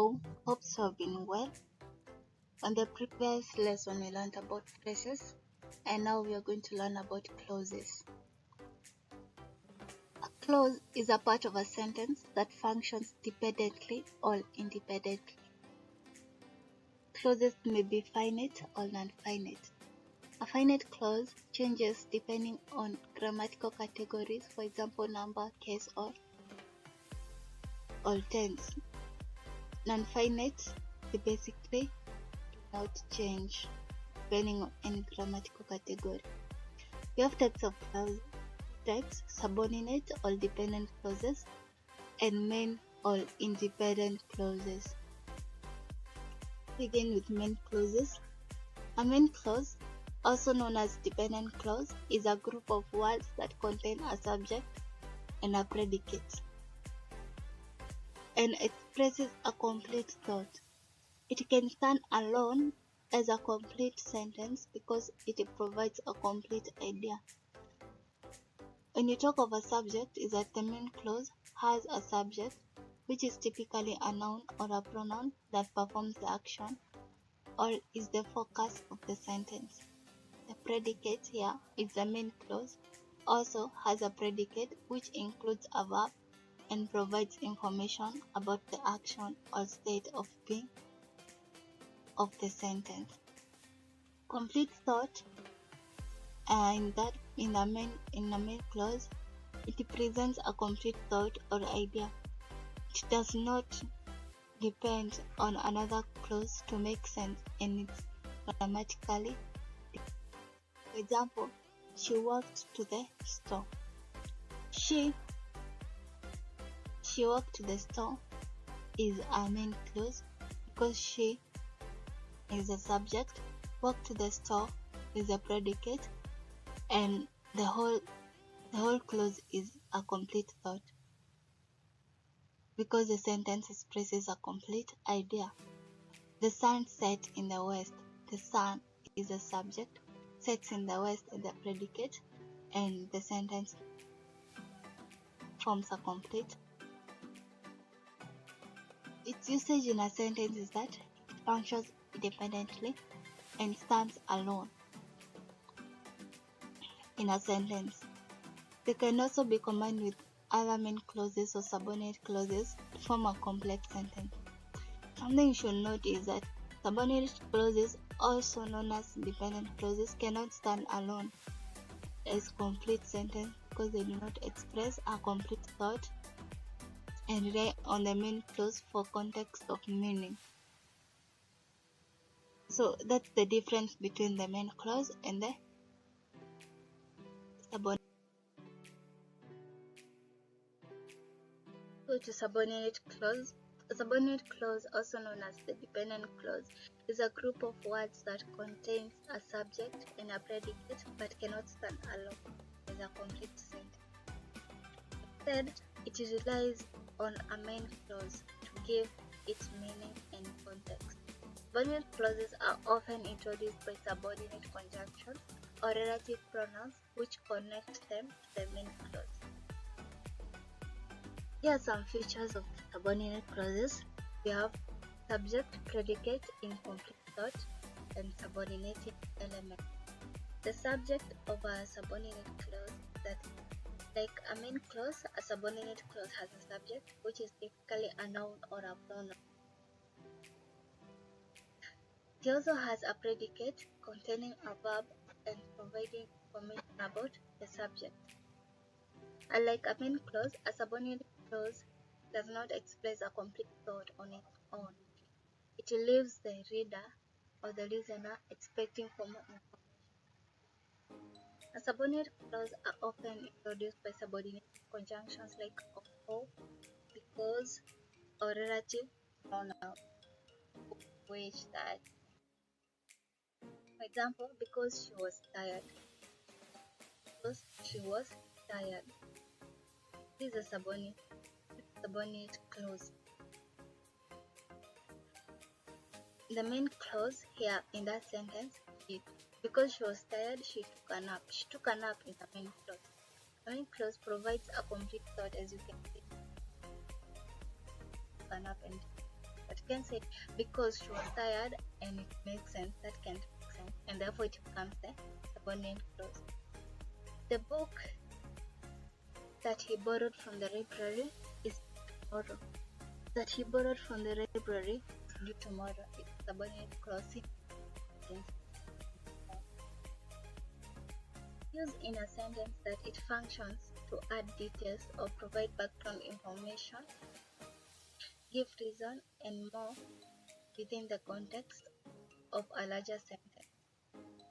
Hello, hope you have been well. On the previous lesson, we learned about phrases, and now we are going to learn about clauses. A clause is a part of a sentence that functions dependently or independently. Clauses may be finite or non-finite. A finite clause changes depending on grammatical categories, for example, number, case, or tense. Non-finite, they basically do not change depending on any grammatical category. We have types of clauses: text, subordinate or dependent clauses, and main or independent clauses. Begin with main clauses. A main clause, also known as dependent clause, is a group of words that contain a subject and a predicate, and expresses a complete thought. It can stand alone as a complete sentence because it provides a complete idea. When you talk of a subject, is that the main clause has a subject, which is typically a noun or a pronoun that performs the action or is the focus of the sentence. The predicate here is the main clause, also has a predicate which includes a verb and provides information about the action or state of being of the sentence. Complete thought in the main clause, it presents a complete thought or idea. It does not depend on another clause to make sense, and it's grammatically. For example, she walked to the store. She walked to the store is a main clause because she is a subject, walk to the store is a predicate, and the whole clause is a complete thought because the sentence expresses a complete idea. The sun set in the west. The sun is a subject, sets in the west is the predicate, and the sentence forms a complete. Its usage in a sentence is that it functions independently and stands alone in a sentence. They can also be combined with other main clauses or subordinate clauses to form a complete sentence. Something you should note is that subordinate clauses, also known as dependent clauses, cannot stand alone as complete sentence because they do not express a complete thought and rely on the main clause for context of meaning. So that's the difference between the main clause and the subordinate. So to subordinate clause. A subordinate clause, also known as the dependent clause, is a group of words that contains a subject and a predicate but cannot stand alone as a complete sentence. Instead, it relies on a main clause to give its meaning and context. Subordinate clauses are often introduced by subordinate conjunctions or relative pronouns which connect them to the main clause. Here are some features of subordinate clauses. We have subject, predicate, incomplete thought, and subordinating element. The subject of a subordinate clause is that, like a main clause, a subordinate clause has a subject, which is typically a noun or a pronoun. It also has a predicate containing a verb and providing information about the subject. Unlike a main clause, a subordinate clause does not express a complete thought on its own. It leaves the reader or the listener expecting for more information. A subordinate clause are often introduced by subordinate conjunctions like or, because, or relative pronoun, which that. For example, because she was tired. Because she was tired. This is a subordinate clause. The main clause here in that sentence is because she was tired, she took a nap. She took a nap in the main clause. The main clause provides a complete thought, as you can see. Took a nap and But you can say because she was tired, and it makes sense. That can't make sense, and therefore it becomes the subordinate clause. The book that he borrowed from the library is tomorrow. That he borrowed from the library is due tomorrow. It's subordinate clause. Use in a sentence that it functions to add details or provide background information, give reason, and more within the context of a larger sentence.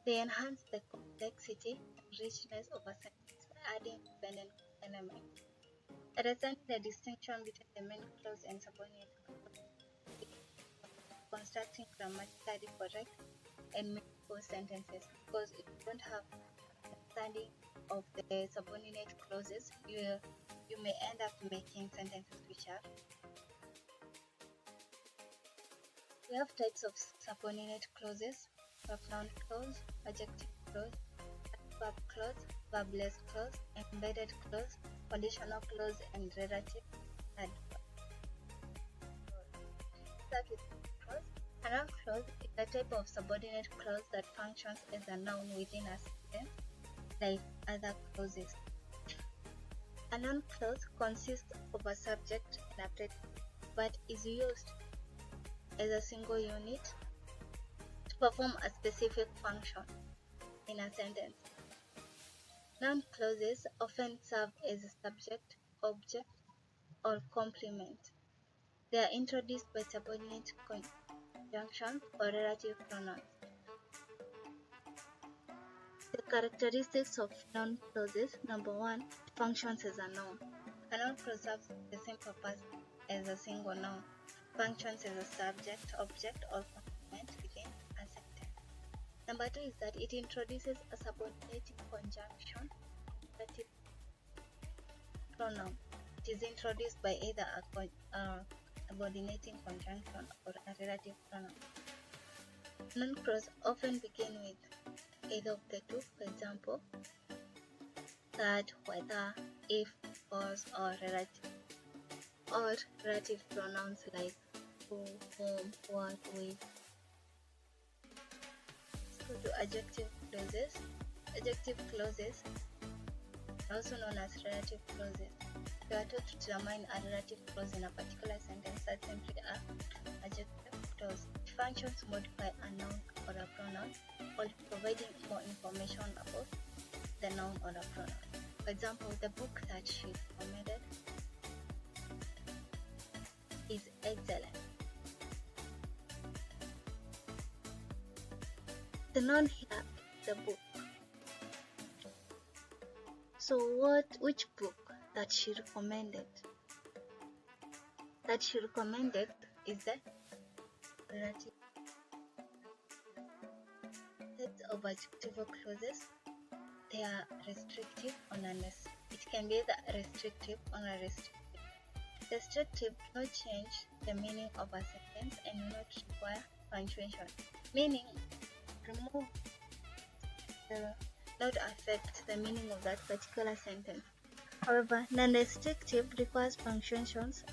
They enhance the complexity and richness of a sentence by adding dependent elements. Understanding the distinction between the main clause and subordinate clause, constructing grammatically correct and meaningful sentences, because if you don't have understanding of the subordinate clauses, you may end up making sentences which are. We have types of subordinate clauses: noun clause, adjective clause, adverb clause, verbless clause, embedded clause, conditional clause, and relative adverb. Start with clause. A noun clause is a type of subordinate clause that functions as a noun within a sentence, like other clauses. A noun clause consists of a subject and a predicate, but is used as a single unit to perform a specific function in a sentence. Noun clauses often serve as a subject, object, or complement. They are introduced by subordinate conjunctions or relative pronouns. The characteristics of noun clauses: number one, it functions as a noun. A noun clause serves the same purpose as a single noun, functions as a subject, object, or complement within a sentence. Number two is that it introduces a subordinating conjunction, relative pronoun. It is introduced by either a subordinating conjunction or a relative pronoun. Noun clauses often begin with either of the two, for example, that, whether, if, was, or relative pronouns like who, whom, what, with. Let's go to adjective clauses. Adjective clauses, also known as relative clauses. We are taught to determine a relative clause in a particular sentence. That's simply an adjective clause. It functions to modify a noun or a pronoun, or providing more information about the noun or a pronoun. For example, the book that she recommended is excellent. The noun here is the book. So which book that she recommended? That she recommended is the relative. Types of adjectival clauses. They are restrictive or non-restrictive. It can be either restrictive or non-restrictive. Restrictive do not change the meaning of a sentence and do not require punctuation, meaning not affect the meaning of that particular sentence. However, non-restrictive requires punctuations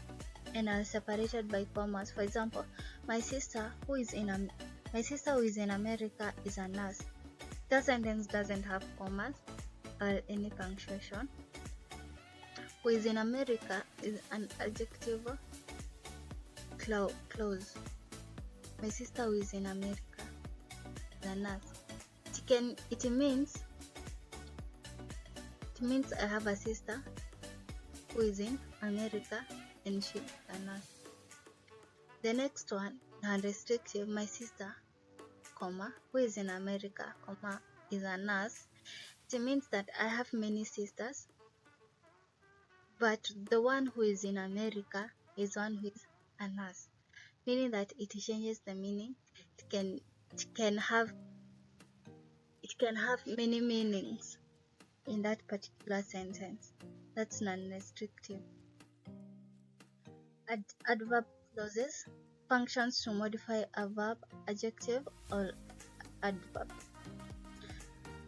and are separated by commas. For example, my sister who is in America is a nurse. The sentence doesn't have commas or any punctuation. Who is in America is an adjective clause. My sister who is in America is a nurse. It means I have a sister who is in America and she is a nurse. The next one, non-restrictive, my sister, comma, who is in America, comma, is a nurse. It means that I have many sisters, but the one who is in America is one who is a nurse, meaning that it changes the meaning. It can have many meanings in that particular sentence. That's non-restrictive. Adverb clauses functions to modify a verb, adjective, or adverb.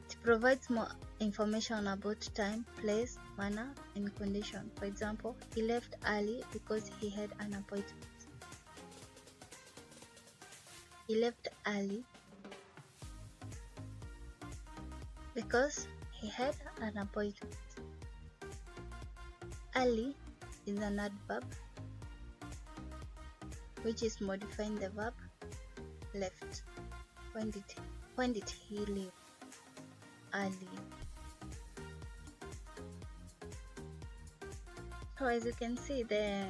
It provides more information about time, place, manner, and condition. For example, he left early because he had an appointment. He left early because he had an appointment. Early is an adverb which is modifying the verb left. When did he leave? Early. So as you can see, the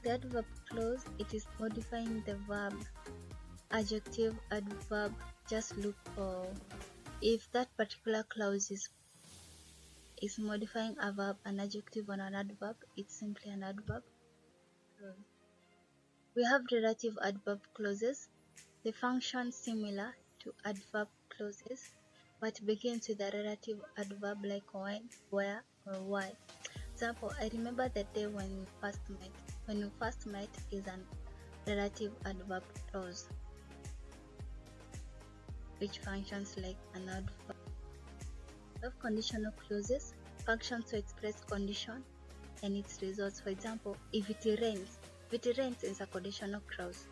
adverb clause, it is modifying the verb. Adjective, adverb, just look for if that particular clause is modifying a verb, an adjective or an adverb, it's simply an adverb clause. We have relative adverb clauses. They function similar to adverb clauses, but begins with a relative adverb like when, where, or why. Example, I remember the day when we first met. When we first met is an relative adverb clause, which functions like an adverb. We have conditional clauses, functions to express condition and its results. For example, if it rains is a conditional clause.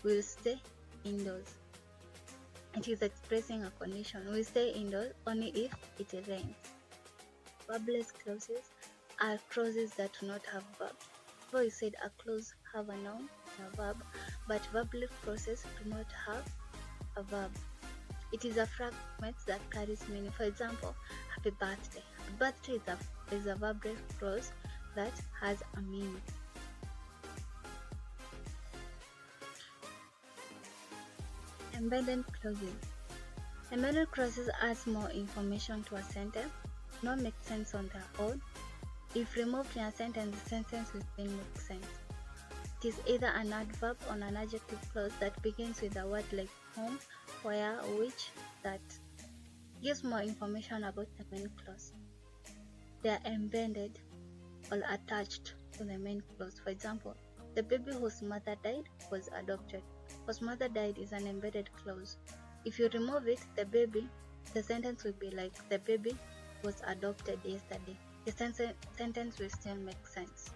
We'll stay indoors. It is expressing a condition. We'll stay indoors only if it rains. Verbless clauses are clauses that do not have verbs. Before we said a clause have a noun and a verb, but verbless clauses do not have a verb. It is a fragment that carries meaning. For example, happy birthday. Happy birthday is a verbless clause that has a meaning. Embedded clauses. Embedded clauses add more information to a sentence, do not make sense on their own. If removed in a sentence, the sentence will still make sense. It is either an adverb or an adjective clause that begins with a word like whom, where, which, that. Gives more information about the main clause. They are embedded or attached to the main clause. For example, the baby whose mother died was adopted. Whose mother died is an embedded clause. If you remove it, the sentence will be like the baby was adopted yesterday. The sentence will still make sense.